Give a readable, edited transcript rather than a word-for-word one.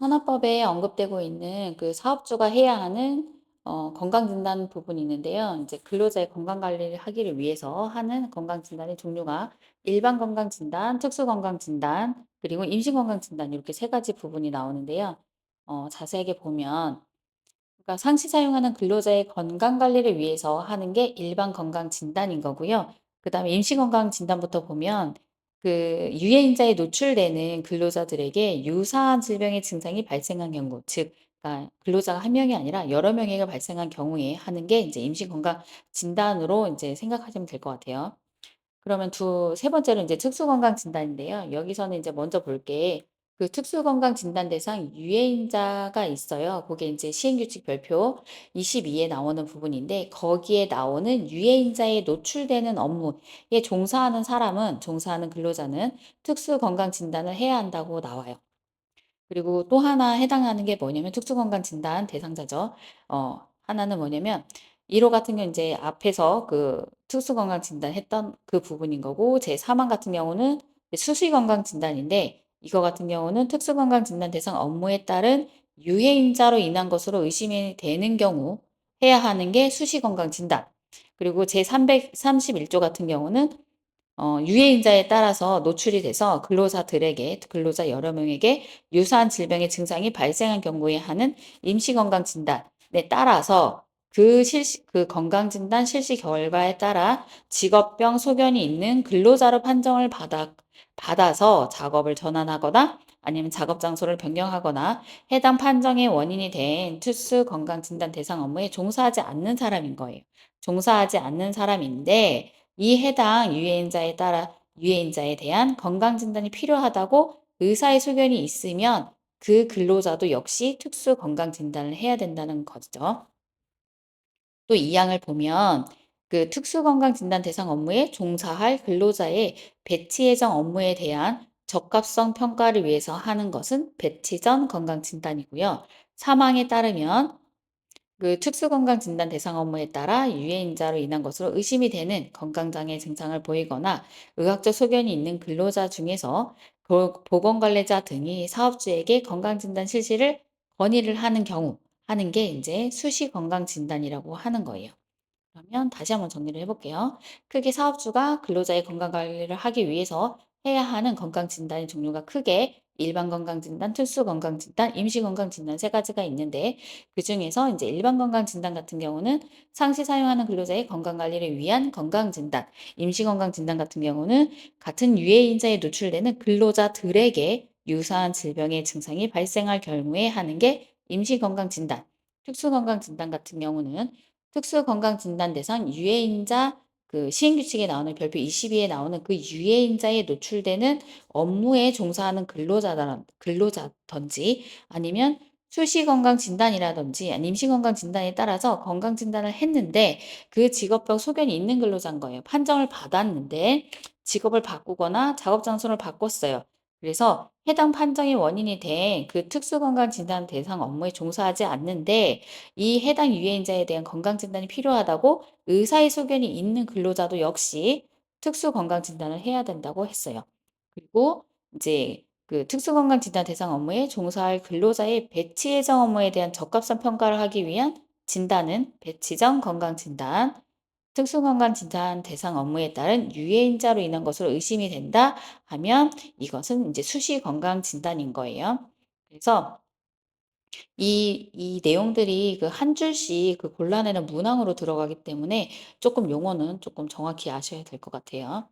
산업법에 언급되고 있는 그 사업주가 해야 하는 건강진단 부분이 있는데요. 이제 근로자의 건강관리를 하기를 위해서 하는 건강진단의 종류가 일반 건강진단, 특수건강진단, 그리고 임신건강진단 이렇게 세 가지 부분이 나오는데요. 자세하게 보면 그러니까 상시 사용하는 근로자의 건강 관리를 위해서 하는 게 일반 건강 진단인 거고요. 그다음에 임시 건강 진단부터 보면 그 유해인자에 노출되는 근로자들에게 유사한 질병의 증상이 발생한 경우, 즉 그러니까 근로자가 한 명이 아니라 여러 명에게 발생한 경우에 하는 게 이제 임시 건강 진단으로 이제 생각하시면 될 것 같아요. 그러면 세 번째로 이제 특수건강 진단인데요. 여기서는 이제 먼저 볼 게 그 특수건강 진단 대상 유해인자가 있어요. 그게 이제 시행규칙 별표 22에 나오는 부분인데 거기에 나오는 유해인자에 노출되는 업무에 종사하는 근로자는 특수건강 진단을 해야 한다고 나와요. 그리고 또 하나 해당하는 게 뭐냐면 특수건강진단 대상자죠. 하나는 뭐냐면 1호 같은 경우는 이제 앞에서 그 특수건강진단 했던 그 부분인 거고 제4항 같은 경우는 수시건강진단인데 이거 같은 경우는 특수건강진단 대상 업무에 따른 유해인자로 인한 것으로 의심이 되는 경우 해야 하는 게 수시건강진단. 그리고 제331조 같은 경우는 유해인자에 따라서 노출이 돼서 근로자 여러 명에게 유사한 질병의 증상이 발생한 경우에 하는 임시건강진단에 따라서 그 건강진단 실시 결과에 따라 직업병 소견이 있는 근로자로 판정을 받아서 작업을 전환하거나 아니면 작업 장소를 변경하거나 해당 판정의 원인이 된 특수 건강진단 대상 업무에 종사하지 않는 사람인 거예요. 종사하지 않는 사람인데 이 해당 유해인자에 대한 건강 진단이 필요하다고 의사의 소견이 있으면 그 근로자도 역시 특수 건강 진단을 해야 된다는 거죠. 또 이 항을 보면 그 특수 건강 진단 대상 업무에 종사할 근로자의 배치 예정 업무에 대한 적합성 평가를 위해서 하는 것은 배치 전 건강 진단이고요. 사망에 따르면 그 특수건강진단 대상 업무에 따라 유해인자로 인한 것으로 의심이 되는 건강장애 증상을 보이거나 의학적 소견이 있는 근로자 중에서 보건관리자 등이 사업주에게 건강진단 실시를 건의를 하는 경우 하는 게 이제 수시건강진단이라고 하는 거예요. 그러면 다시 한번 정리를 해볼게요. 크게 사업주가 근로자의 건강 관리를 하기 위해서 해야 하는 건강 진단의 종류가 크게 일반 건강 진단, 특수 건강 진단, 임시 건강 진단 세 가지가 있는데 그 중에서 이제 일반 건강 진단 같은 경우는 상시 사용하는 근로자의 건강 관리를 위한 건강 진단, 임시 건강 진단 같은 경우는 같은 유해인자에 노출되는 근로자들에게 유사한 질병의 증상이 발생할 경우에 하는 게 임시 건강 진단, 특수 건강 진단 같은 경우는 특수건강진단 대상 유해인자 그 시행규칙에 나오는 별표 22에 나오는 그 유해인자에 노출되는 업무에 종사하는 근로자든지 아니면 수시건강진단이라든지 아니면 임시건강진단에 따라서 건강진단을 했는데 그 직업병 소견이 있는 근로자인 거예요. 판정을 받았는데 직업을 바꾸거나 작업 장소를 바꿨어요. 그래서 해당 판정의 원인이 된 그 특수건강진단 대상 업무에 종사하지 않는데 이 해당 유해인자에 대한 건강진단이 필요하다고 의사의 소견이 있는 근로자도 역시 특수건강진단을 해야 된다고 했어요. 그리고 이제 그 특수건강진단 대상 업무에 종사할 근로자의 배치 예정 업무에 대한 적합성 평가를 하기 위한 진단은 배치정 건강진단, 특수건강진단 대상 업무에 따른 유해인자로 인한 것으로 의심이 된다 하면 이것은 이제 수시건강진단인 거예요. 그래서 이 내용들이 그 한 줄씩 그 골라내는 문항으로 들어가기 때문에 조금 용어는 조금 정확히 아셔야 될 것 같아요.